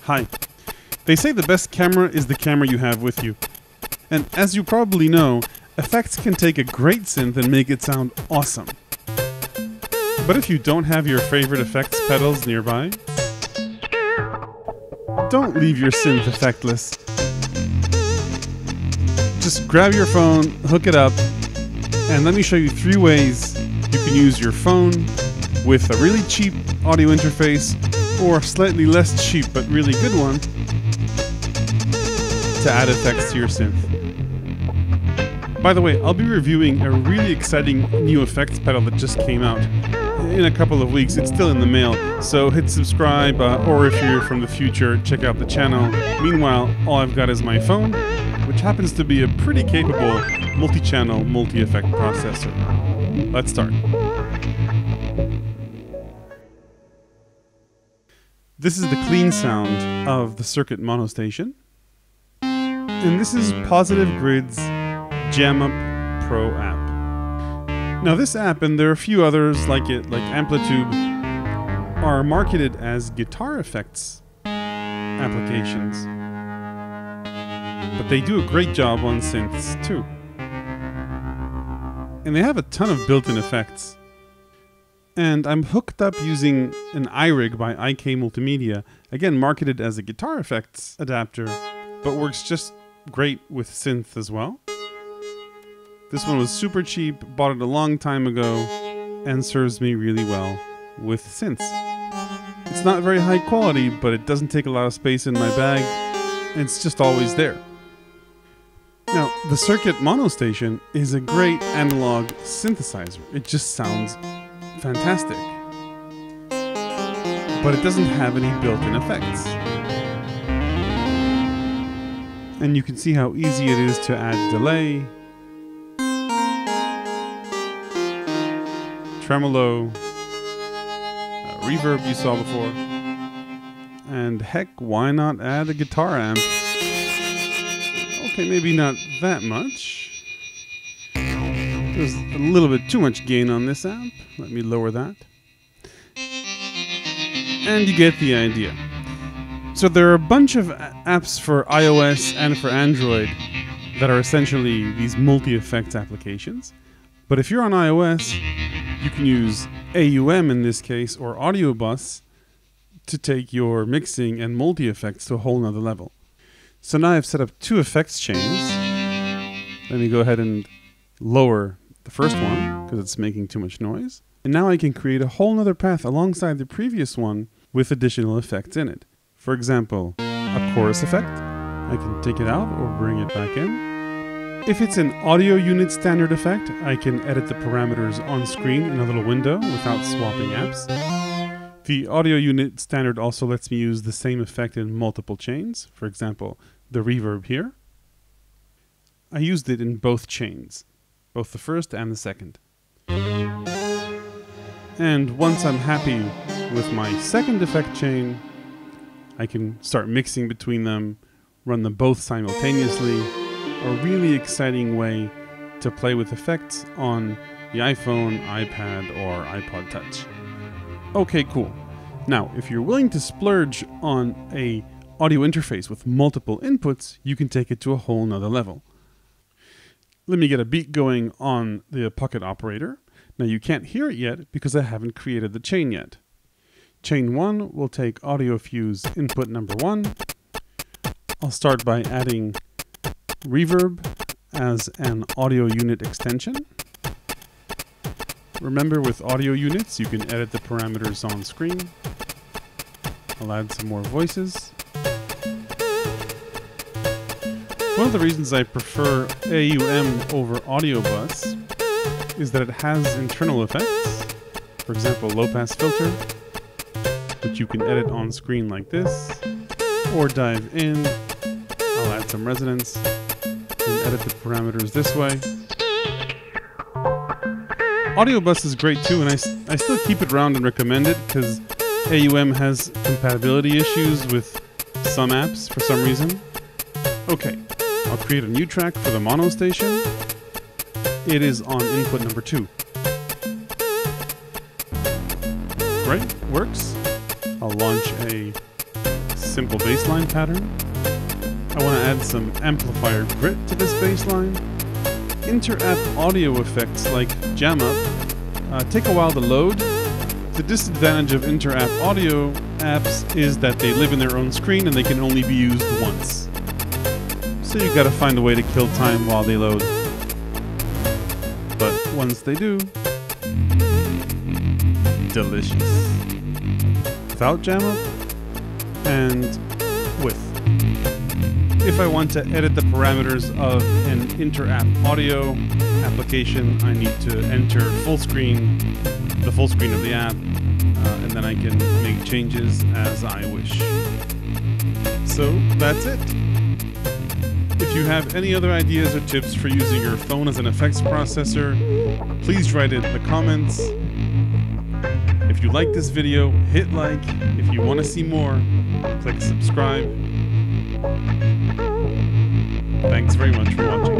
Hi. They say the best camera is the camera you have with you. And as you probably know, effects can take a great synth and make it sound awesome. But if you don't have your favorite effects pedals nearby, don't leave your synth effectless. Just grab your phone, hook it up, and let me show you 3 ways you can use your phone with a really cheap audio interface or a slightly less cheap but really good one to add effects to your synth. By the way, I'll be reviewing a really exciting new effects pedal that just came out in a couple of weeks. It's still in the mail, so hit subscribe, or if you're from the future, check out the channel. Meanwhile, all I've got is my phone, which happens to be a pretty capable multi-channel, multi-effect processor. Let's start. This is the clean sound of the Circuit Mono Station. And this is Positive Grid's Jam Up Pro app. Now this app, and there are a few others like it, like Amplitude, are marketed as guitar effects applications. But they do a great job on synths too. And they have a ton of built-in effects. And I'm hooked up using an iRig by IK Multimedia, again marketed as a guitar effects adapter, but works just great with synth as well. This one was super cheap, bought it a long time ago, and serves me really well with synths. It's not very high quality, but it doesn't take a lot of space in my bag, and it's just always there. Now, the Circuit Mono Station is a great analog synthesizer. It just sounds fantastic. But it doesn't have any built-in effects. And you can see how easy it is to add delay, tremolo, reverb you saw before, and heck, why not add a guitar amp? Okay, maybe not that much. There's a little bit too much gain on this amp. Let me lower that. And you get the idea. So there are a bunch of apps for iOS and for Android that are essentially these multi-effects applications. But if you're on iOS, you can use AUM in this case, or Audio Bus, to take your mixing and multi-effects to a whole nother level. So now I've set up 2 effects chains. Let me go ahead and lower the first one, because it's making too much noise. And now I can create a whole nother path alongside the previous one with additional effects in it. For example, a chorus effect. I can take it out or bring it back in. If it's an audio unit standard effect, I can edit the parameters on screen in a little window without swapping apps. The audio unit standard also lets me use the same effect in multiple chains. For example, the reverb here. I used it in both chains, both the first and the second. And once I'm happy with my second effect chain, I can start mixing between them, run them both simultaneously. A really exciting way to play with effects on the iPhone, iPad, or iPod Touch. Okay, cool. Now, if you're willing to splurge on a audio interface with multiple inputs, you can take it to a whole nother level. Let me get a beat going on the Pocket Operator. Now you can't hear it yet because I haven't created the chain yet. Chain 1 will take AudioFuse input number 1. I'll start by adding reverb as an audio unit extension. Remember, with audio units, you can edit the parameters on screen. I'll add some more voices. One of the reasons I prefer AUM over Audio Bus is that it has internal effects. For example, low-pass filter, which you can edit on screen like this, or dive in. I'll add some resonance and edit the parameters this way. Audio Bus is great too, and I still keep it around and recommend it because AUM has compatibility issues with some apps for some reason. Okay, I'll create a new track for the Mono Station. It is on input number 2. Right, works. I'll launch a simple bassline pattern. I want to add some amplifier grit to this bassline. Inter-app audio effects like jam up take a while to load. The disadvantage of inter-app audio apps is that they live in their own screen and they can only be used once. So you gotta find a way to kill time while they load. But once they do, delicious. Without jam up and with. If I want to edit the parameters of an inter-app audio application, I need to enter full screen, the full screen of the app, and then I can make changes as I wish. So that's it. If you have any other ideas or tips for using your phone as an effects processor, please write it in the comments. If you like this video, hit like. If you want to see more, click subscribe. Thanks very much for watching.